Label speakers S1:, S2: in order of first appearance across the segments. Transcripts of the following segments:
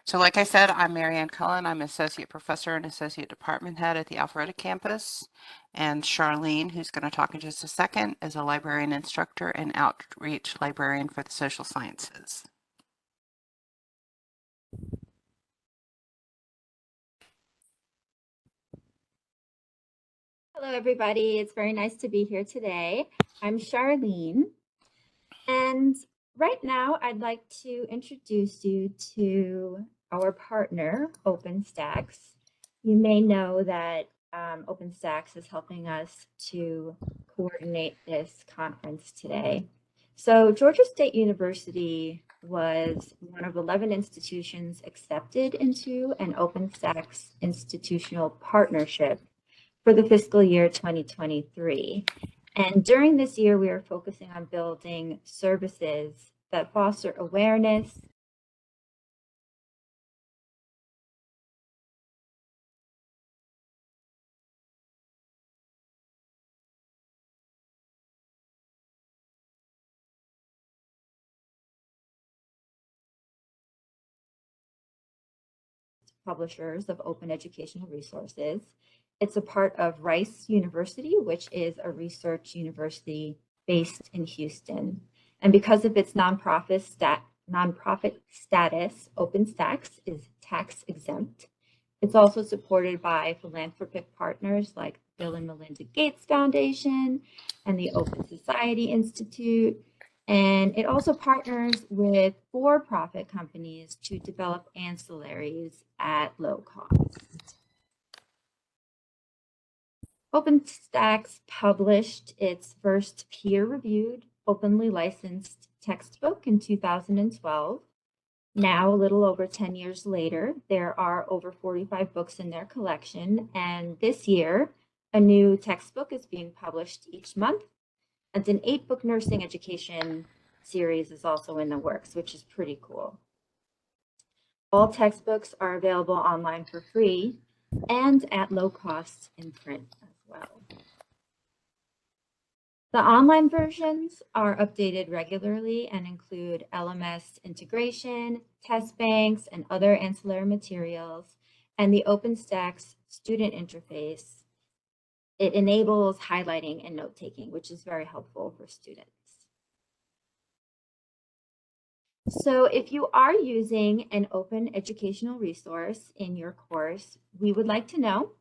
S1: So like I said, I'm Marianne Cullen. I'm Associate Professor and Associate Department Head at the Alpharetta campus. And Charlene, who's going to talk in just a second, is a librarian instructor and outreach librarian for the social sciences.
S2: Hello, everybody. It's very nice to be here today. I'm Charlene, and right now I'd like to introduce you to our partner, OpenStax. You may know that OpenStax is helping us to coordinate this conference today. So Georgia State University was one of 11 institutions accepted into an OpenStax institutional partnership for the fiscal year 2023. And during this year, we are focusing on building services that foster awareness, publishers of open educational resources. It's a part of Rice University, which is a research university based in Houston. And because of its nonprofit status, OpenStax is tax exempt. It's also supported by philanthropic partners like Bill and Melinda Gates Foundation and the Open Society Institute. And it also partners with for-profit companies to develop ancillaries at low cost. OpenStax published its first peer-reviewed, openly licensed textbook in 2012. Now, a little over 10 years later, there are over 45 books in their collection, and this year, a new textbook is being published each month, and an 8-book nursing education series is also in the works, which is pretty cool. All textbooks are available online for free and at low cost in print as well. The online versions are updated regularly and include LMS integration, test banks, and other ancillary materials, and the OpenStax student interface. It enables highlighting and note-taking, which is very helpful for students. So if you are using an open educational resource in your course, we would like to know.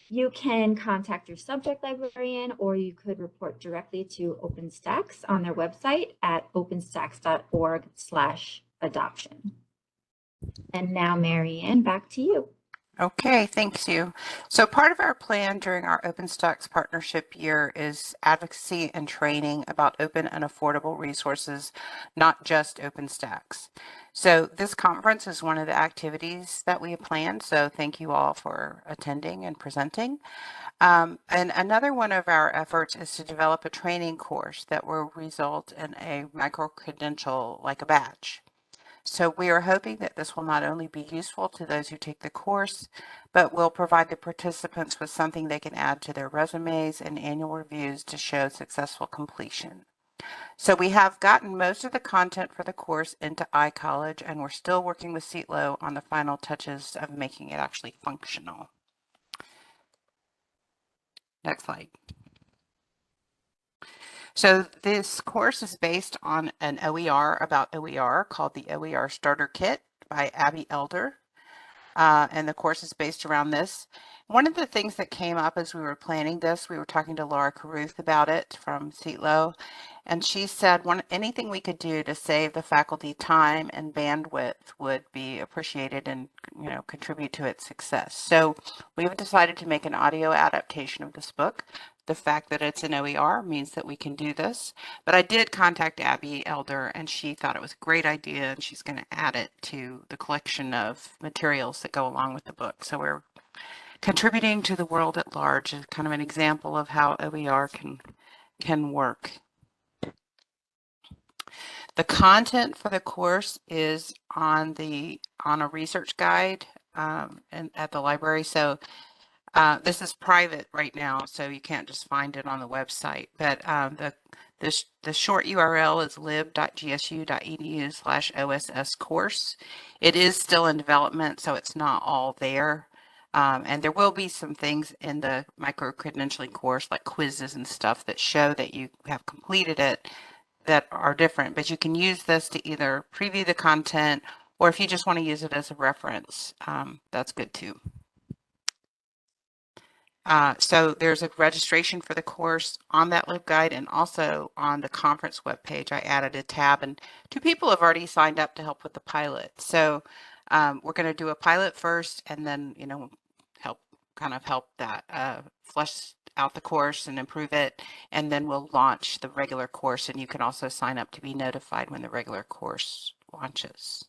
S2: You can contact your subject librarian, or you could report directly to OpenStax on their website at openstax.org/adoption. And now, Marianne, back to you.
S1: Okay, thanks you. So part of our plan during our OpenStax partnership year is advocacy and training about open and affordable resources, not just OpenStax. So this conference is one of the activities that we have planned, so thank you all for attending and presenting. And another one of our efforts is to develop a training course that will result in a micro-credential like a badge. So we are hoping that this will not only be useful to those who take the course, but will provide the participants with something they can add to their resumes and annual reviews to show successful completion. So we have gotten most of the content for the course into iCollege, and we're still working with Seatlow on the final touches of making it actually functional. Next slide. So this course is based on an OER about OER called the OER Starter Kit by Abby Elder. And the course is based around this. One of the things that came up as we were planning this, we were talking to Laura Caruth about it from Seatlow, and she said anything we could do to save the faculty time and bandwidth would be appreciated and contribute to its success. So we've decided to make an audio adaptation of this book. The fact that it's an OER means that we can do this. But I did contact Abby Elder, and she thought it was a great idea, and she's going to add it to the collection of materials that go along with the book. So we're contributing to the world at large as kind of an example of how OER can work. The content for the course is on a research guide and at the library. So This is private right now, so you can't just find it on the website. But the short URL is lib.gsu.edu/OSS course. It is still in development, so it's not all there. And there will be some things in the micro-credentialing course, like quizzes and stuff, that show that you have completed it that are different. But you can use this to either preview the content, or if you just want to use it as a reference, that's good too. So there's a registration for the course on that LibGuide, and also on the conference webpage, I added a tab, and 2 people have already signed up to help with the pilot. So we're going to do a pilot first, and then, help that flesh out the course and improve it. And then we'll launch the regular course, and you can also sign up to be notified when the regular course launches.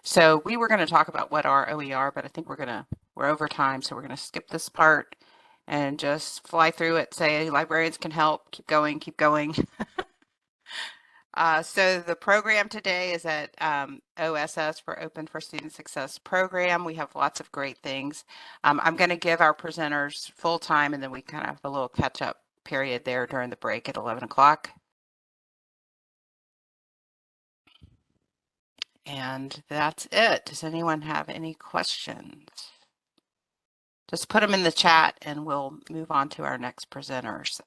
S1: So we were going to talk about what are OER, but I think we're over time, so we're going to skip this part and just fly through it, say librarians can help, keep going, keep going. So the program today is at OSS for Open for Student Success program. We have lots of great things. I'm going to give our presenters full time, and then we kind of have a little catch up period there during the break at 11 o'clock. And that's it. Does anyone have any questions? Just put them in the chat and we'll move on to our next presenters.